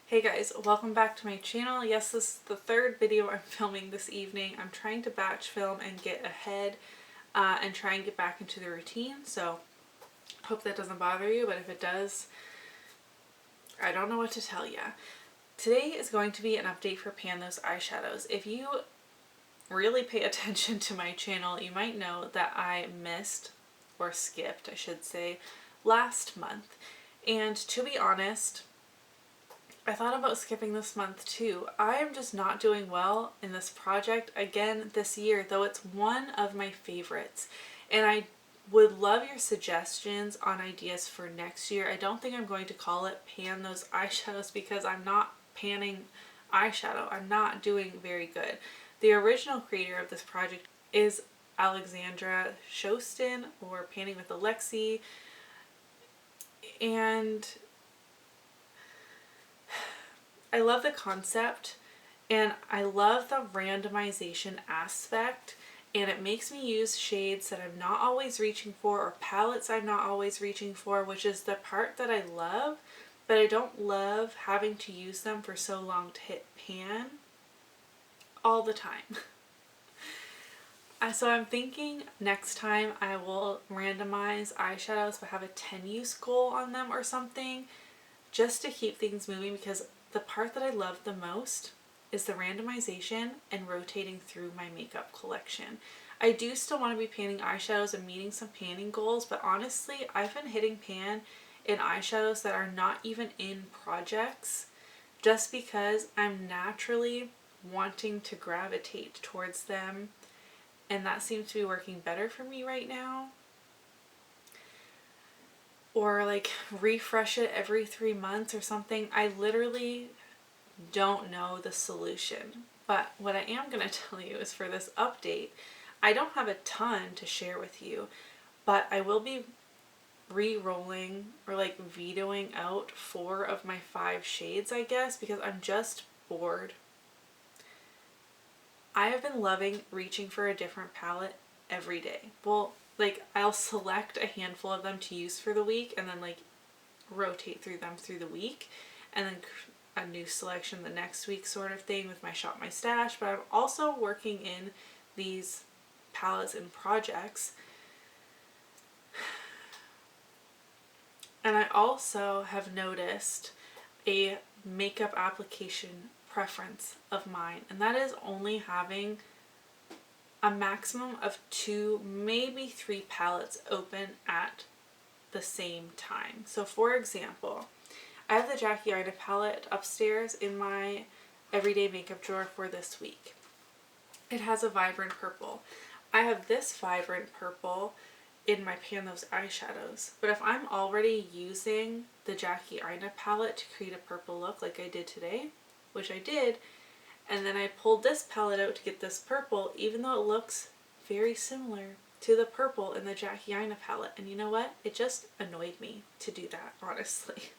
Hey guys, welcome back to my channel. Yes, this is the third video I'm filming this evening. I'm trying to batch film and get ahead and try and get back into the routine, so hope that doesn't bother you, but if it does, I don't know what to tell ya. Today is going to be an update for Pan Those Eyeshadows. If you really pay attention to my channel, you might know that I missed, or skipped I should say, last month. And to be honest, I thought about skipping this month too. I am just not doing well in this project again this year, though it's one of my favorites. And I would love your suggestions on ideas for next year. I don't think I'm going to call it Pan Those Eyeshadows because I'm not panning eyeshadow. I'm not doing very good. The original creator of this project is Alejandra Shostin, or Panning with Alexi, and I love the concept and I love the randomization aspect, and it makes me use shades that I'm not always reaching for, or palettes I'm not always reaching for, which is the part that I love, but I don't love having to use them for so long to hit pan all the time. So I'm thinking next time I will randomize eyeshadows but have a 10 use goal on them or something, just to keep things moving, because the part that I love the most is the randomization and rotating through my makeup collection. I do still want to be panning eyeshadows and meeting some panning goals, but honestly, I've been hitting pan in eyeshadows that are not even in projects, just because I'm naturally wanting to gravitate towards them, and that seems to be working better for me right now. Or like refresh it every 3 months or something. I literally don't know the solution. But what I am going to tell you is, for this update, I don't have a ton to share with you, but I will be re-rolling or like vetoing out 4 of my 5 shades, I guess, because I'm just bored. I have been loving reaching for a different palette every day. Well, like, I'll select a handful of them to use for the week and then like rotate through them through the week, and then a new selection the next week, sort of thing, with my Shop My Stash. But I'm also working in these palettes and projects, and I also have noticed a makeup application preference of mine, and that is only having a maximum of 2, maybe 3 palettes open at the same time. So for example, I have the Jackie Aina palette upstairs in my everyday makeup drawer for this week. It has a vibrant purple. I have this vibrant purple in my Pan Those Eyeshadows, but if I'm already using the Jackie Aina palette to create a purple look like I did today, which I did, and then I pulled this palette out to get this purple, even though it looks very similar to the purple in the Jackie Aina palette. And you know what? It just annoyed me to do that, honestly.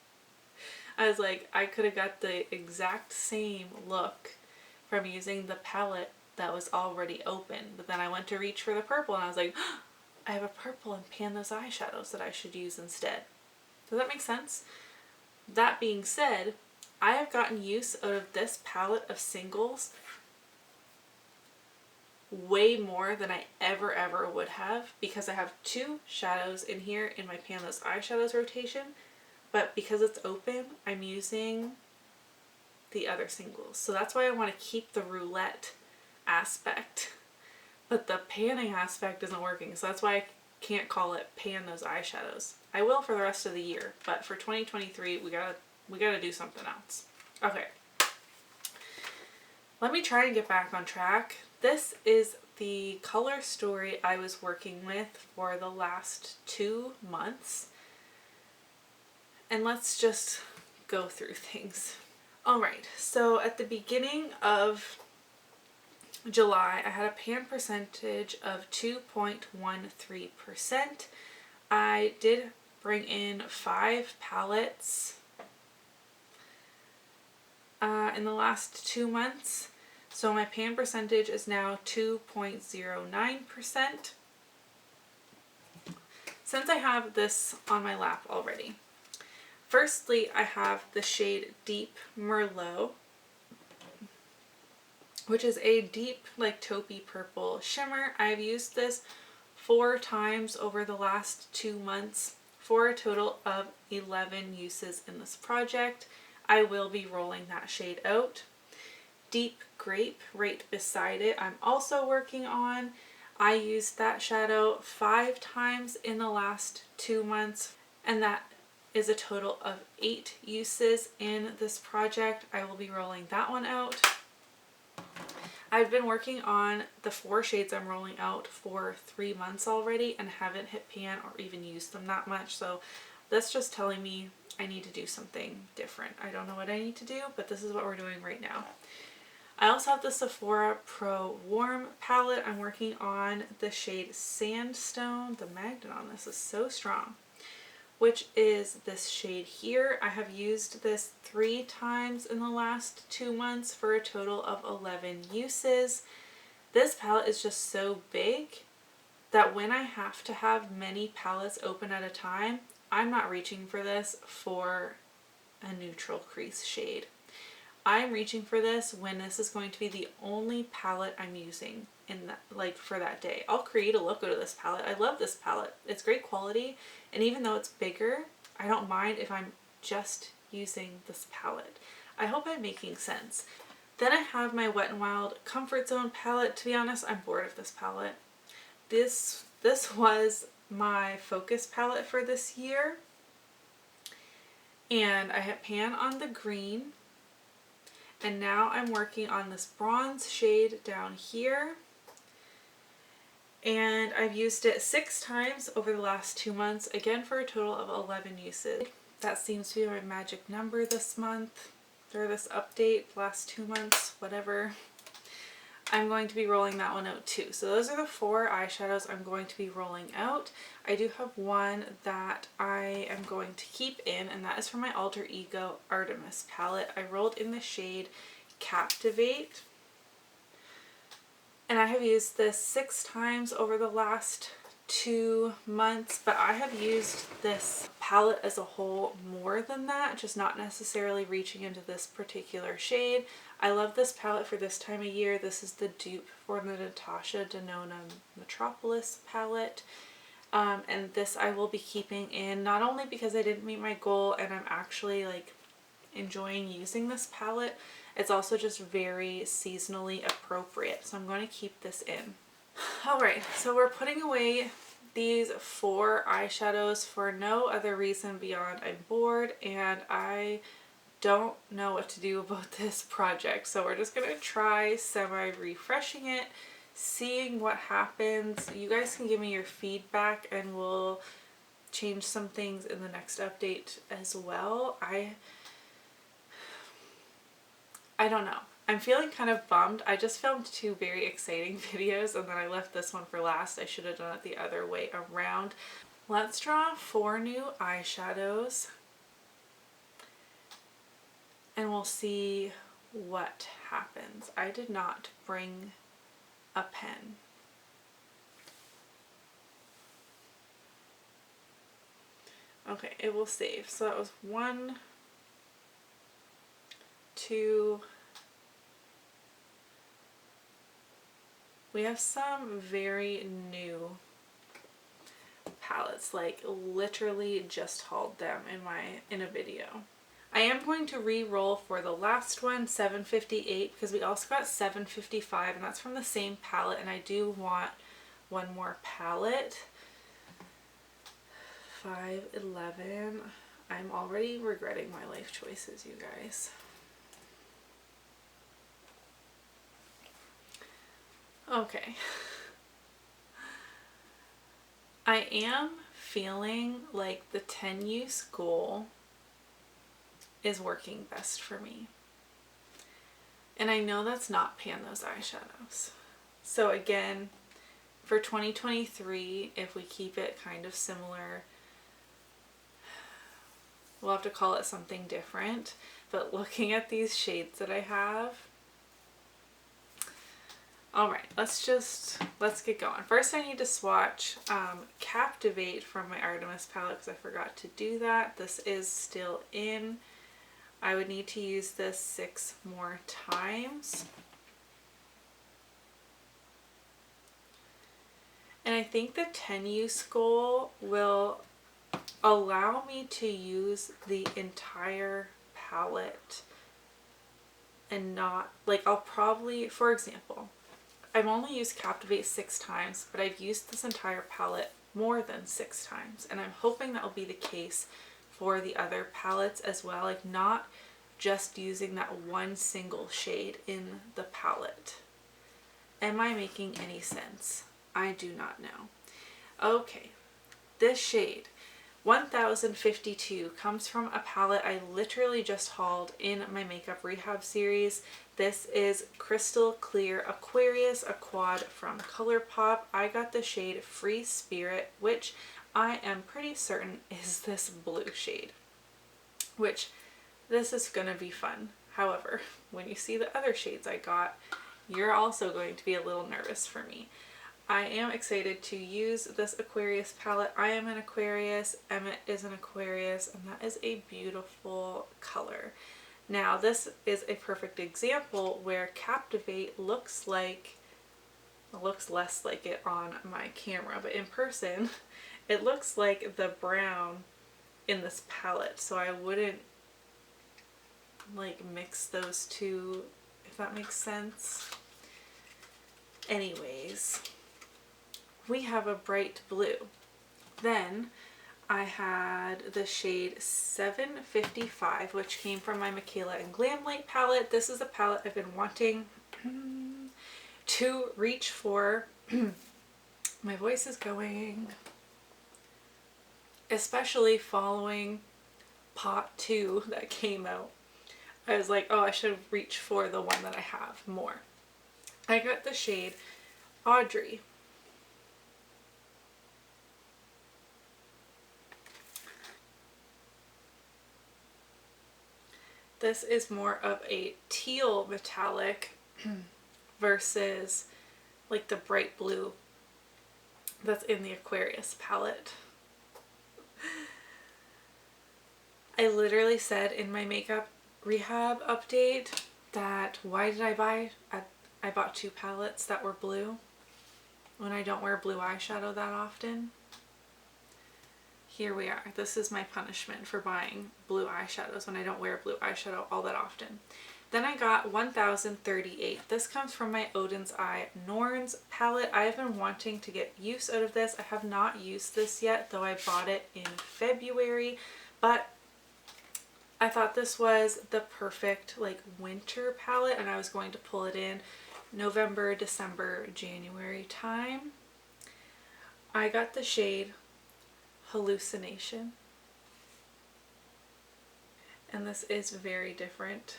I was like, I could have got the exact same look from using the palette that was already open. But then I went to reach for the purple and I was like, oh, I have a purple in Pan Those Eyeshadows that I should use instead. Does that make sense? That being said, I have gotten use out of this palette of singles way more than I ever would have, because I have 2 shadows in here in my Pan Those Eyeshadows rotation, but because it's open, I'm using the other singles. So that's why I want to keep the roulette aspect, but the panning aspect isn't working, so that's why I can't call it Pan Those Eyeshadows. I will for the rest of the year, but for 2023 we gotta do something else. Okay, let me try and get back on track. This is the color story I was working with for the last 2 months, and let's just go through things. Alright, so at the beginning of July, I had a pan percentage of 2.13%. I did bring in 5 palettes in the last 2 months, so my pan percentage is now 2.09%. Since I have this on my lap already, Firstly, I have the shade Deep Merlot, which is a deep, like taupey purple shimmer. I've used this 4 times over the last 2 months for a total of 11 uses in this project. I will be rolling that shade out. Deep Grape right beside it, I'm also working on. I used that shadow 5 times in the last 2 months, and that is a total of 8 uses in this project. I will be rolling that one out. I've been working on the 4 shades I'm rolling out for 3 months already and haven't hit pan or even used them that much, so that's just telling me I need to do something different. I don't know what I need to do, but this is what we're doing right now. I also have the Sephora Pro Warm palette. I'm working on the shade Sandstone. The magnet on this is so strong, which is this shade here. I have used this 3 times in the last 2 months for a total of 11 uses. This palette is just so big that when I have to have many palettes open at a time, I'm not reaching for this for a neutral crease shade. I'm reaching for this when this is going to be the only palette I'm using in that, like, for that day. I'll create a look out of this palette. I love this palette. It's great quality, and even though it's bigger, I don't mind if I'm just using this palette. I hope I'm making sense. Then I have my Wet n Wild Comfort Zone palette. To be honest, I'm bored of this palette. This was my focus palette for this year, and I hit pan on the green, and now I'm working on this bronze shade down here, and I've used it 6 times over the last 2 months, again for a total of 11 uses. That seems to be my magic number this month, or this update, last 2 months, whatever. I'm going to be rolling that one out too. So those are the 4 eyeshadows I'm going to be rolling out. I do have one that I am going to keep in, and that is from my Alter Ego Artemis palette. I rolled in the shade Captivate, and I have used this 6 times over the last 2 months, but I have used this palette as a whole more than that, just not necessarily reaching into this particular shade. I love this palette for this time of year. This is the dupe for the Natasha Denona Metropolis palette. And this I will be keeping in, not only because I didn't meet my goal and I'm actually like enjoying using this palette, it's also just very seasonally appropriate. So I'm going to keep this in. Alright, so we're putting away these 4 eyeshadows for no other reason beyond I'm bored and I don't know what to do about this project. So we're just going to try semi-refreshing it, seeing what happens. You guys can give me your feedback and we'll change some things in the next update as well. I don't know. I'm feeling kind of bummed. I just filmed 2 very exciting videos and then I left this one for last. I should have done it the other way around. Let's draw 4 new eyeshadows and we'll see what happens. I did not bring a pen. Okay, it will save. So that was 1, 2. We have some very new palettes, like literally just hauled them in a video. I am going to re-roll for the last one, 758, because we also got 755 and that's from the same palette and I do want one more palette. 511. I'm already regretting my life choices, you guys. Okay. I am feeling like the 10 use goal is working best for me. And I know that's not pan those eyeshadows. So again, for 2023, if we keep it kind of similar, we'll have to call it something different. But looking at these shades that I have, Alright, let's get going. First I need to swatch Captivate from my Artemis palette because I forgot to do that. This is still in. I would need to use this 6 more times. And I think the 10 use goal will allow me to use the entire palette and not, like, I'll probably, for example, I've only used Captivate 6 times, but I've used this entire palette more than 6 times. And I'm hoping that will be the case for the other palettes as well. Like, not just using that one single shade in the palette. Am I making any sense? I do not know. Okay, this shade, 1052, comes from a palette I literally just hauled in my makeup rehab series. This is Crystal Clear Aquarius, a quad from ColourPop. I got the shade Free Spirit, which I am pretty certain is this blue shade, which this is gonna be fun. However, when you see the other shades I got, you're also going to be a little nervous for me. I am excited to use this Aquarius palette. I am an Aquarius, Emmett is an Aquarius, and that is a beautiful color. Now this is a perfect example where Captivate looks like, it looks less like it on my camera, but in person it looks like the brown in this palette, so I wouldn't like mix those two, if that makes sense. Anyways, we have a bright blue. Then I had the shade 755, which came from my Mikayla and GlamLite palette. This is a palette I've been wanting to reach for. My voice is going. Especially following pot 2 that came out. I was like, oh, I should reach for the one that I have more. I got the shade Audrey. This is more of a teal metallic versus like the bright blue that's in the Aquarius palette. I literally said in my makeup rehab update that why did I bought 2 palettes that were blue when I don't wear blue eyeshadow that often. Here we are. This is my punishment for buying blue eyeshadows when I don't wear blue eyeshadow all that often. Then I got 1038. This comes from my Oden's Eye Norn's palette. I have been wanting to get use out of this. I have not used this yet, though I bought it in February, but I thought this was the perfect like winter palette, and I was going to pull it in November, December, January time. I got the shade Hallucination, and this is very different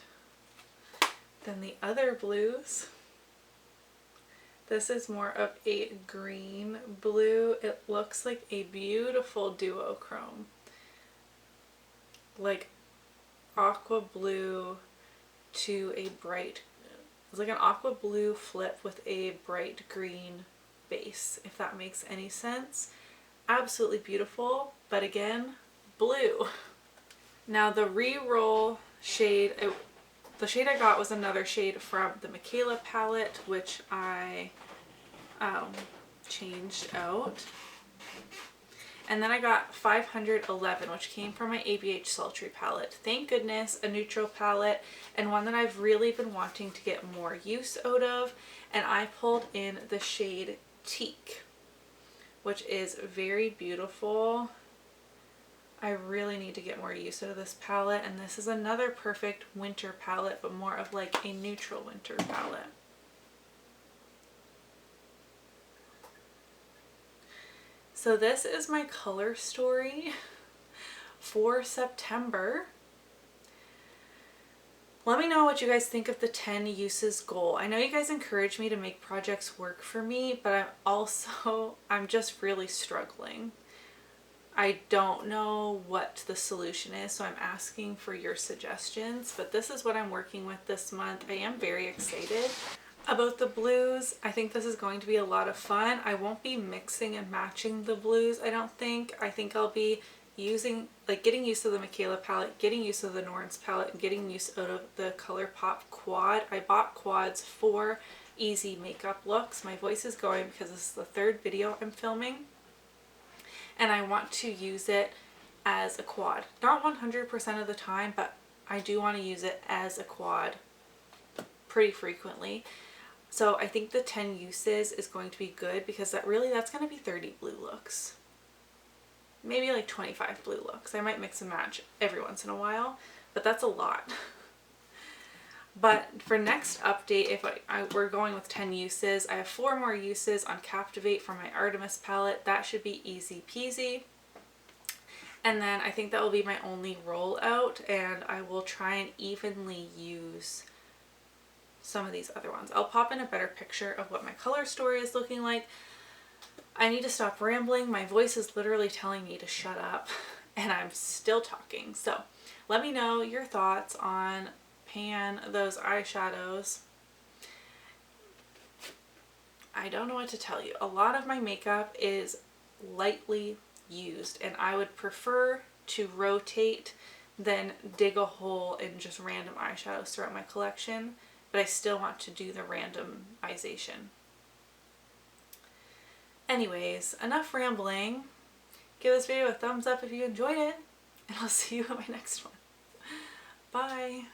than the other blues. This is more of a green blue. It looks like a beautiful duochrome, like aqua blue to a bright, it's like an aqua blue flip with a bright green base, if that makes any sense. Absolutely beautiful, but again, blue. Now the re-roll shade, the shade I got was another shade from the Mikayla palette, which I changed out. And then I got 511, which came from my ABH Sultry palette. Thank goodness, a neutral palette, and one that I've really been wanting to get more use out of. And I pulled in the shade Teak, which is very beautiful. I really need to get more use out of this palette, and this is another perfect winter palette, but more of like a neutral winter palette. So this is my color story for September. Let me know what you guys think of the 10 uses goal. I know you guys encourage me to make projects work for me, but I'm just really struggling. I don't know what the solution is, so I'm asking for your suggestions, but this is what I'm working with this month. I am very excited. About the blues, I think this is going to be a lot of fun. I won't be mixing and matching the blues, I don't think. I think I'll be using, like, getting used to the Mikayla palette, getting used to the Norn's palette, and getting used out of the ColourPop quad. I bought quads for easy makeup looks. My voice is going because this is the third video I'm filming, and I want to use it as a quad. Not 100% of the time, but I do want to use it as a quad pretty frequently. So I think the 10 uses is going to be good because that's going to be 30 blue looks. Maybe like 25 blue looks. I might mix and match every once in a while, but that's a lot. But for next update, if we're going with 10 uses, I have 4 more uses on Captivate for my Artemis palette. That should be easy peasy. And then I think that will be my only rollout, and I will try and evenly use some of these other ones. I'll pop in a better picture of what my color story is looking like. I need to stop rambling. My voice is literally telling me to shut up, and I'm still talking. So let me know your thoughts on pan those eyeshadows. I don't know what to tell you. A lot of my makeup is lightly used, and I would prefer to rotate than dig a hole in just random eyeshadows throughout my collection, but I still want to do the randomization. Anyways, enough rambling. Give this video a thumbs up if you enjoyed it, and I'll see you in my next one. Bye!